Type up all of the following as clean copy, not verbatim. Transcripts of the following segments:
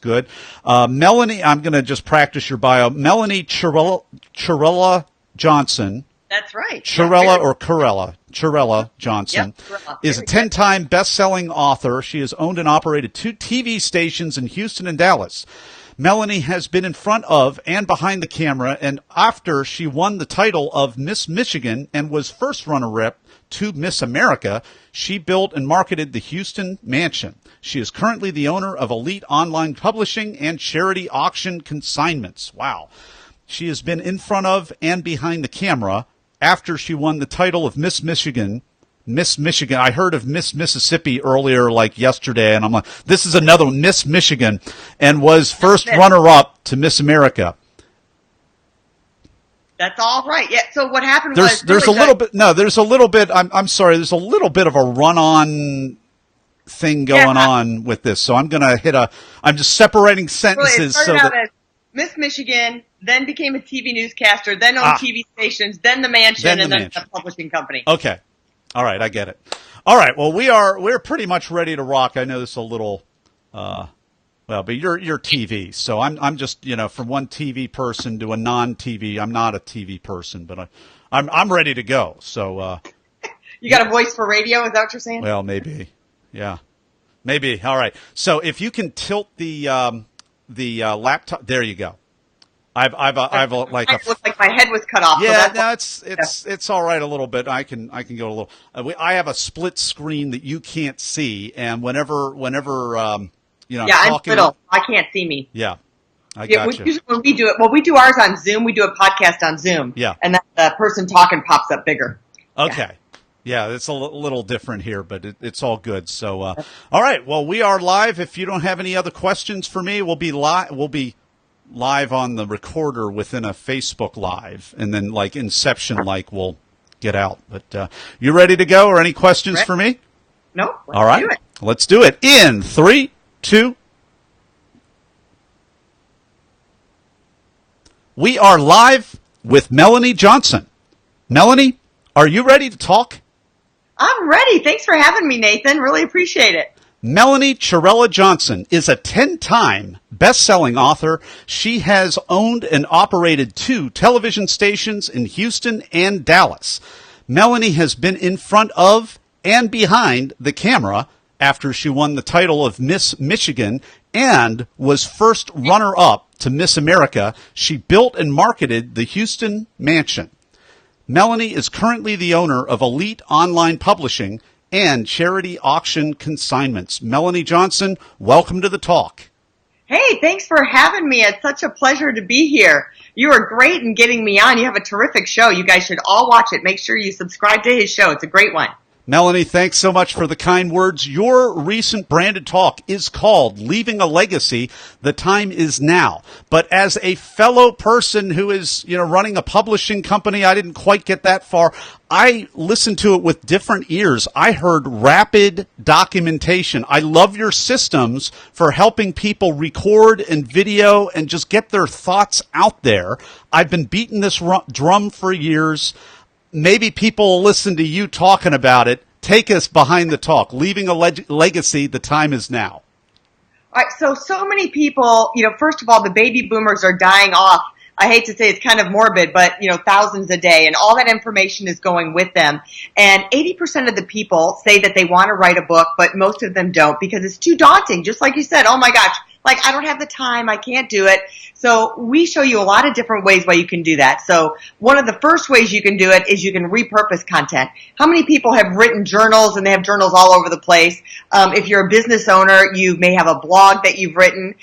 good. Melanie, I'm going to just practice your bio. Melanie Chirella Johnson. That's right. Chirella or Corella. Chirella Johnson is a 10-time best-selling author. She has owned and operated 2 TV stations in Houston and Dallas. Melanie has been in front of and behind the camera, and after she won the title of Miss Michigan and was first runner-up to Miss America, she built and marketed the Houston Mansion. She is currently the owner of Elite Online Publishing and Charity Auction Consignments. Wow. She has been in front of and behind the camera after she won the title of Miss Michigan. Miss Michigan. I heard of Miss Mississippi earlier, like yesterday, and I'm like, this is another Miss Michigan, and was first runner-up to Miss America. That's all right. Yeah. So what happened was there's a little bit. No, there's a little bit. I'm sorry. There's a little bit of a run-on thing going on with this. So I'm gonna I'm just separating sentences. Really, it started out as Miss Michigan, then became a TV newscaster, then owned TV stations, then the mansion, and then the publishing company. Okay. All right, I get it. All right, well, we're pretty much ready to rock. I know this is a little, but you're TV, so I'm just from one TV person to a non-TV. I'm not a TV person, but I'm ready to go. So you got a voice for radio? Is that what you're saying? Well, maybe, yeah, maybe. All right. So if you can tilt the laptop, there you go. I've like it looked like my head was cut off. Yeah, so it's all right a little bit. I can go a little. I have a split screen that you can't see, and whenever I'm talking, I can't see me. Yeah, I got you. Usually when we do it, we do ours on Zoom. We do a podcast on Zoom. Yeah, and then the person talking pops up bigger. Okay. Yeah, it's a little different here, but it's all good. So, all right. Well, we are live. If you don't have any other questions for me, we'll be live on the recorder within a Facebook Live, and then like Inception, we'll get out. But you ready to go, or any questions for me? No. All right. Let's do it. In 3, 2. We are live with Melanie Johnson. Melanie, are you ready to talk? I'm ready. Thanks for having me, Nathan. Really appreciate it. Melanie Chirella Johnson is a 10-time best-selling author. She has owned and operated 2 television stations in Houston and Dallas. Melanie has been in front of and behind the camera after she won the title of Miss Michigan and was first runner-up to Miss America. She built and marketed the Houston Mansion. Melanie is currently the owner of Elite Online Publishing and Charity Auction Consignments. Melanie Johnson, welcome to the talk. Hey, thanks for having me. It's such a pleasure to be here. You are great in getting me on. You have a terrific show. You guys should all watch it. Make sure you subscribe to his show. It's a great one. Melanie, thanks so much for the kind words. Your recent branded talk is called Leaving a Legacy. The Time is Now. But as a fellow person who is, running a publishing company, I didn't quite get that far. I listened to it with different ears. I heard rapid documentation. I love your systems for helping people record and video and just get their thoughts out there. I've been beating this drum for years. Maybe people will listen to you talking about it. Take us behind the talk. Leaving a legacy, the time is now. All right, so many people, first of all, the baby boomers are dying off. I hate to say it's kind of morbid, but, thousands a day, and all that information is going with them. And 80% of the people say that they want to write a book, but most of them don't because it's too daunting. Just like you said, oh my gosh, I don't have the time, I can't do it. So we show you a lot of different ways why you can do that. So one of the first ways you can do it is you can repurpose content. How many people have written journals, and they have journals all over the place? If you're a business owner, you may have a blog that you've written.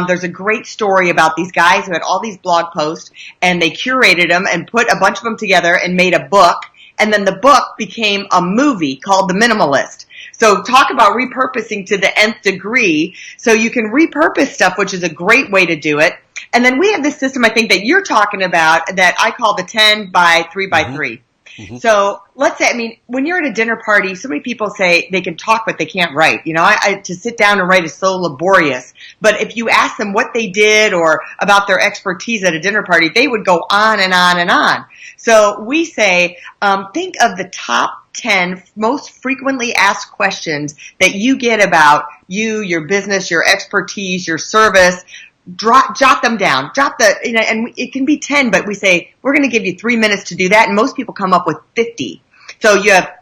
There's a great story about these guys who had all these blog posts, and they curated them and put a bunch of them together and made a book. And then the book became a movie called The Minimalist. So talk about repurposing to the nth degree. So you can repurpose stuff, which is a great way to do it. And then we have this system, I think, that you're talking about that I call the 10 by 3 by 3. Mm-hmm. So let's say, when you're at a dinner party, so many people say they can talk, but they can't write. To sit down and write is so laborious. But if you ask them what they did or about their expertise at a dinner party, they would go on and on and on. So we say, think of the top 10 most frequently asked questions that you get about you, your business, your expertise, your service. Jot them down. And it can be 10, but we say, we're going to give you 3 minutes to do that. And most people come up with 50. So you have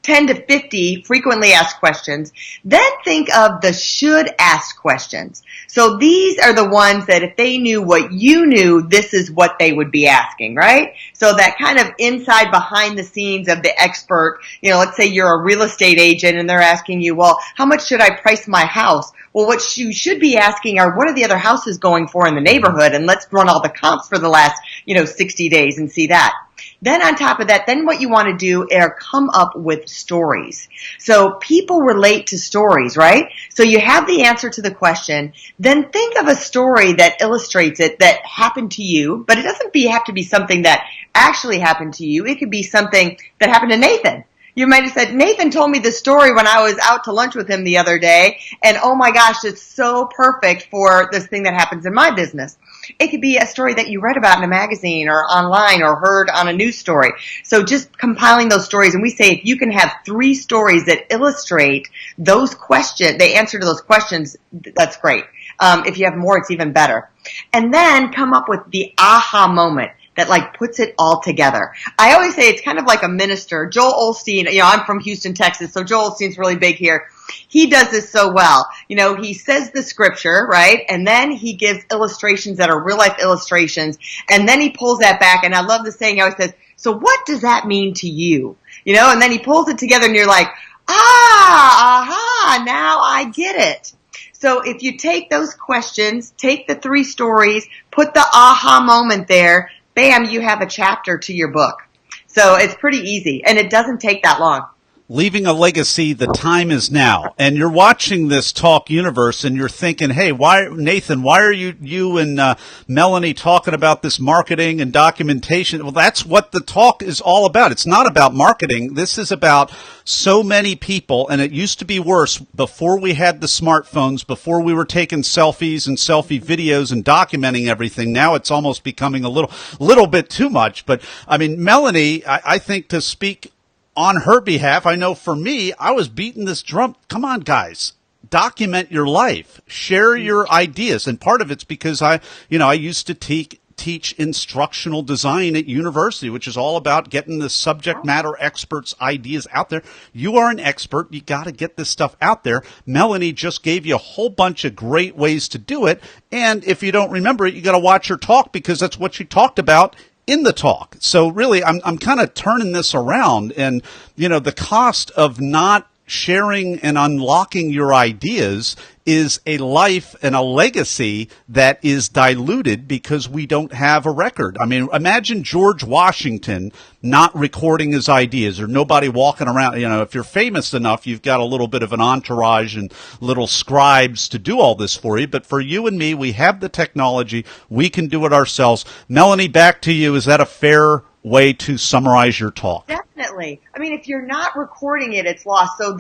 10 to 50 frequently asked questions. Then think of the should ask questions. So these are the ones that if they knew what you knew, this is what they would be asking, right? So that kind of inside behind the scenes of the expert, let's say you're a real estate agent and they're asking you, well, how much should I price my house? Well, what you should be asking are, what are the other houses going for in the neighborhood? And let's run all the comps for the last, 60 days and see that. Then on top of that, then what you want to do are come up with stories. So people relate to stories, right? So you have the answer to the question, then think of a story that illustrates it that happened to you, but it doesn't have to be something that actually happened to you. It could be something that happened to Nathan. You might have said, Nathan told me this story when I was out to lunch with him the other day, and oh my gosh, it's so perfect for this thing that happens in my business. It could be a story that you read about in a magazine or online or heard on a news story. So just compiling those stories, and we say if you can have 3 stories that illustrate those questions, the answer to those questions, that's great. If you have more, it's even better. And then come up with the aha moment that puts it all together. I always say it's kind of like a minister. Joel Osteen, I'm from Houston, Texas, so Joel Osteen's really big here. He does this so well. He says the scripture, right? And then he gives illustrations that are real life illustrations. And then he pulls that back. And I love the saying he always says, so what does that mean to you? And then he pulls it together and you're like, aha, now I get it. So if you take those questions, take the 3 stories, put the aha moment there, bam, you have a chapter to your book. So it's pretty easy, and it doesn't take that long. Leaving a legacy, the time is now. And you're watching this Talk Universe and you're thinking, hey, Nathan, why are you and Melanie talking about this marketing and documentation? Well, that's what the talk is all about. It's not about marketing. This is about so many people, and it used to be worse before we had the smartphones, before we were taking selfies and selfie videos and documenting everything. Now it's almost becoming a little bit too much. But I mean, Melanie, I think to speak on her behalf, I know for me, I was beating this drum. Come on, guys, document your life, share your ideas. And part of it's because I used to teach instructional design at university, which is all about getting the subject matter experts' ideas out there. You are an expert. You got to get this stuff out there. Melanie just gave you a whole bunch of great ways to do it. And if you don't remember it, you got to watch her talk because that's what she talked about in the talk. So really, I'm kind of turning this around, and the cost of not sharing and unlocking your ideas is a life and a legacy that is diluted because we don't have a record. I mean, imagine George Washington not recording his ideas, or nobody walking around. If you're famous enough, you've got a little bit of an entourage and little scribes to do all this for you. But for you and me, we have the technology. We can do it ourselves. Melanie, back to you. Is that a fair way to summarize your talk? Definitely. I mean, if you're not recording it, it's lost. So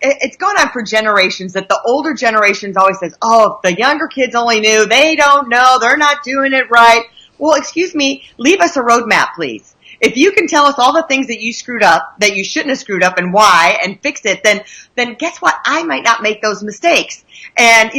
it's gone on for generations that the older generations always says, oh, if the younger kids only knew, they don't know, they're not doing it right. Well, excuse me, leave us a roadmap, please. If you can tell us all the things that you screwed up, that you shouldn't have screwed up and why, and fix it, then guess what? I might not make those mistakes. And,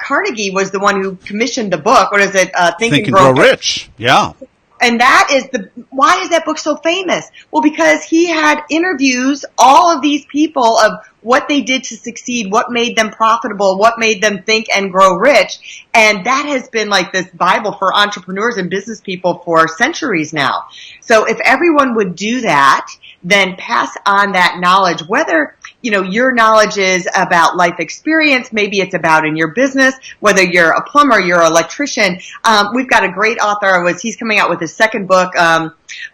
Carnegie was the one who commissioned the book. What is it? Think and Grow Rich. Yeah. And that is why is that book so famous? Well, because he had interviews, all of these people of what they did to succeed, what made them profitable, what made them think and grow rich. And that has been like this Bible for entrepreneurs and business people for centuries now. So if everyone would do that, then pass on that knowledge, whether your knowledge is about life experience, maybe it's about in your business, whether you're a plumber, you're an electrician. We've got a great author. He's coming out with his second book,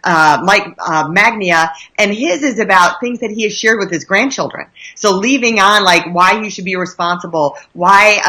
Mike Magnia, and his is about things that he has shared with his grandchildren. So leaving on why you should be responsible, why,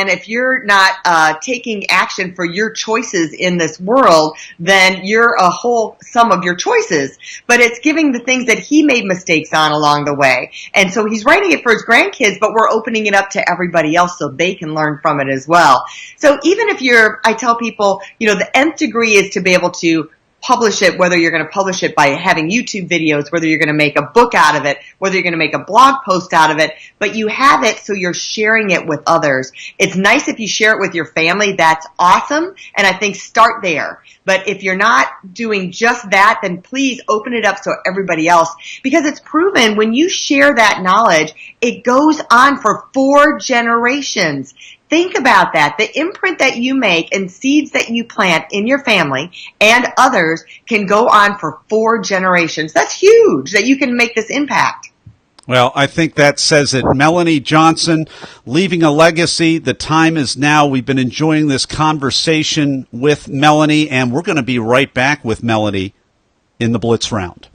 if you're not taking action for your choices in this world, then you're a whole sum of your choices. But it's giving the things that he made mistakes on along the way. And so he's writing it for his grandkids, but we're opening it up to everybody else so they can learn from it as well. So even if I tell people, the nth degree is to be able to publish it, whether you're going to publish it by having YouTube videos, whether you're going to make a book out of it, whether you're going to make a blog post out of it, but you have it so you're sharing it with others. It's nice if you share it with your family. That's awesome. And I think start there. But if you're not doing just that, then please open it up so everybody else, because it's proven when you share that knowledge, it goes on for 4 generations. Think about that. The imprint that you make and seeds that you plant in your family and others can go on for 4 generations. That's huge that you can make this impact. Well, I think that says it. Melanie Johnson, leaving a legacy. The time is now. We've been enjoying this conversation with Melanie, and we're going to be right back with Melanie in the Blitz Round.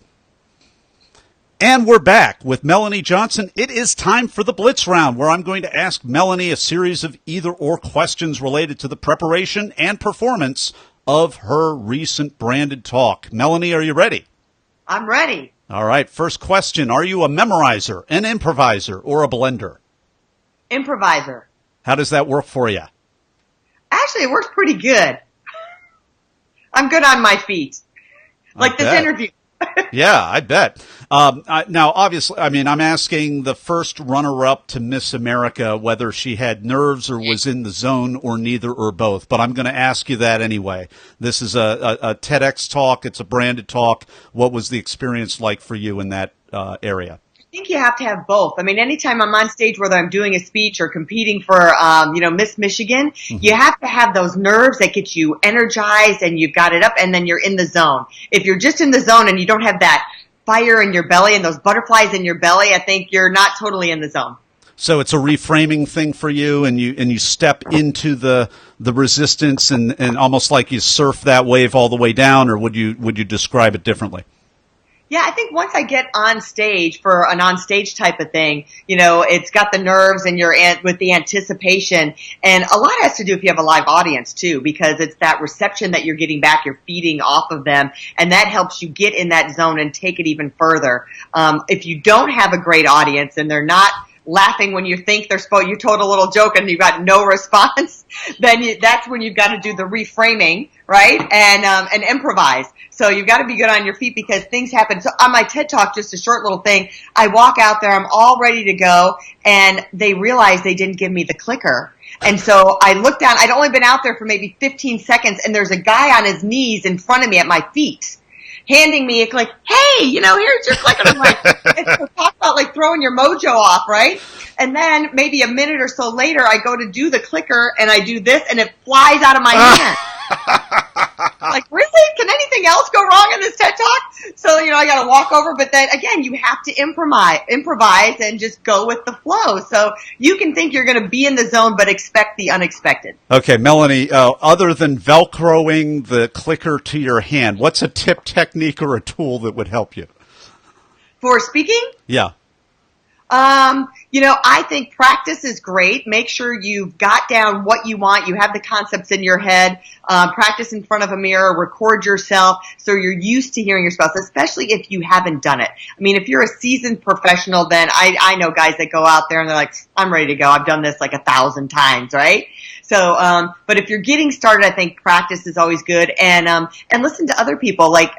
And we're back with Melanie Johnson. It is time for the Blitz Round, where I'm going to ask Melanie a series of either-or questions related to the preparation and performance of her recent branded talk. Melanie, are you ready? I'm ready. All right. First question. Are you a memorizer, an improviser, or a blender? Improviser. How does that work for you? Actually, it works pretty good. I'm good on my feet. Like this interview. Yeah, I bet. Now, obviously, I mean, I'm asking the first runner-up to Miss America whether she had nerves or was in the zone or neither or both, but I'm going to ask you that anyway. This is a TEDx talk. It's a branded talk. What was the experience like for you in that area? I think you have to have both. I mean, anytime I'm on stage, whether I'm doing a speech or competing for, Miss Michigan, you have to have those nerves that get you energized and you've got it up and then you're in the zone. If you're just in the zone and you don't have that fire in your belly and those butterflies in your belly, I think you're not totally in the zone. So it's a reframing thing for you, and you step into the resistance and almost like you surf that wave all the way down, or would you describe it differently? Yeah, I think once I get on stage for an on-stage type of thing, it's got the nerves and you're with the anticipation. And a lot has to do if you have a live audience, too, because it's that reception that you're getting back, you're feeding off of them, and that helps you get in that zone and take it even further. If you don't have a great audience and they're not laughing when you think they're supposed, you told a little joke and you got no response, then that's when you've got to do the reframing, right? And improvise. So you've got to be good on your feet because things happen. So on my TED Talk, just a short little thing, I walk out there, I'm all ready to go, and they realize they didn't give me the clicker. And so I look down, I'd only been out there for maybe 15 seconds, and there's a guy on his knees in front of me at my feet, handing me a click, hey, here's your clicker. I'm like, talk about like throwing your mojo off, right? And then maybe a minute or so later, I go to do the clicker and I do this and it flies out of my hand. Like, really? Can anything else go wrong in this TED Talk? So, I got to walk over. But then again, you have to improvise and just go with the flow. So you can think you're going to be in the zone, but expect the unexpected. Okay, Melanie, other than Velcroing the clicker to your hand, what's a tip, technique, or a tool that would help you? For speaking? Yeah. I think practice is great. Make sure you've got down what you want. You have the concepts in your head. Practice in front of a mirror. Record yourself so you're used to hearing yourself, especially if you haven't done it. I mean, if you're a seasoned professional, then I know guys that go out there and they're like, I'm ready to go. I've done this like 1,000 times, right? So, but if you're getting started, I think practice is always good, and listen to other people. Like,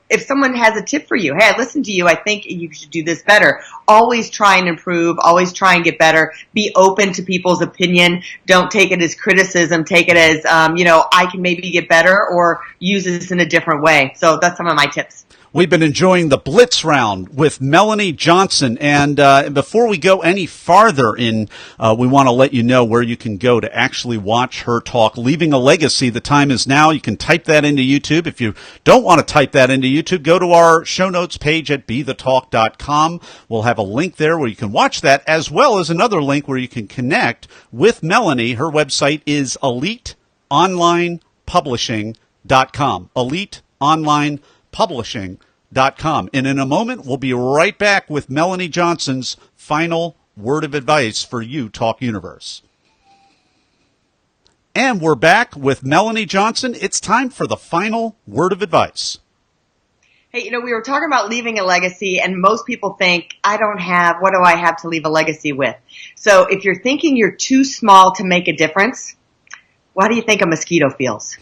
if someone has a tip for you, hey, I listened to you. I think you should do this better. Always try and improve. Always try and get better. Be open to people's opinion. Don't take it as criticism. Take it as, I can maybe get better or use this in a different way. So that's some of my tips. We've been enjoying the Blitz Round with Melanie Johnson. And before we go any farther in, we want to let you know where you can go to actually watch her talk, Leaving a Legacy. The time is now. You can type that into YouTube. If you don't want to type that into YouTube, go to our show notes page at bethetalk.com. We'll have a link there where you can watch that, as well as another link where you can connect with Melanie. Her website is EliteOnlinePublishing.com. EliteOnlinePublishing.com. And in a moment, we'll be right back with Melanie Johnson's final word of advice for you, Talk Universe. And we're back with Melanie Johnson. It's time for the final word of advice. Hey, we were talking about leaving a legacy, and most people think, what do I have to leave a legacy with? So if you're thinking you're too small to make a difference, why do you think a mosquito feels?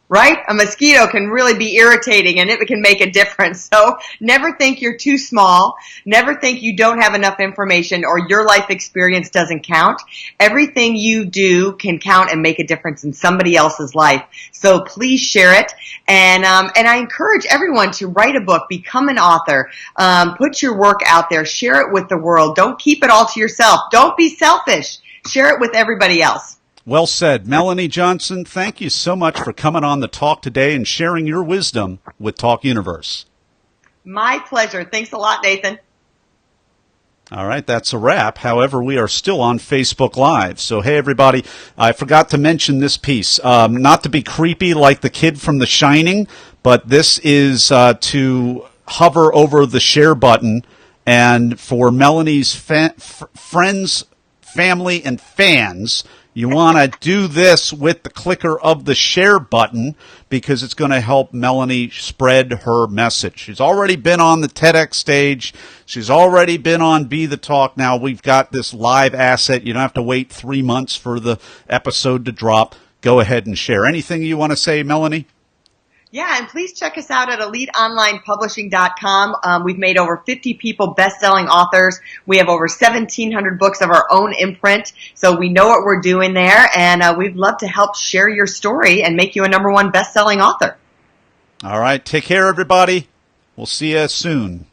right? A mosquito can really be irritating and it can make a difference. So never think you're too small. Never think you don't have enough information or your life experience doesn't count. Everything you do can count and make a difference in somebody else's life. So please share it. And I encourage everyone to write a book, become an author, put your work out there, share it with the world. Don't keep it all to yourself. Don't be selfish. Share it with everybody else. Well said. Melanie Johnson, thank you so much for coming on the Talk today and sharing your wisdom with Talk Universe. My pleasure. Thanks a lot, Nathan. All right, that's a wrap. However, we are still on Facebook Live. So, hey, everybody, I forgot to mention this piece. Not to be creepy like the kid from The Shining, but this is to hover over the share button. And for Melanie's friends, family, and fans, you want to do this with the clicker of the share button because it's going to help Melanie spread her message. She's already been on the TEDx stage. She's already been on Be the Talk. Now we've got this live asset. You don't have to wait 3 months for the episode to drop. Go ahead and share. Anything you want to say, Melanie? Yeah, and please check us out at EliteOnlinePublishing.com. We've made over 50 people best-selling authors. We have over 1,700 books of our own imprint, so we know what we're doing there, and we'd love to help share your story and make you a #1 best-selling author. All right, take care, everybody. We'll see you soon.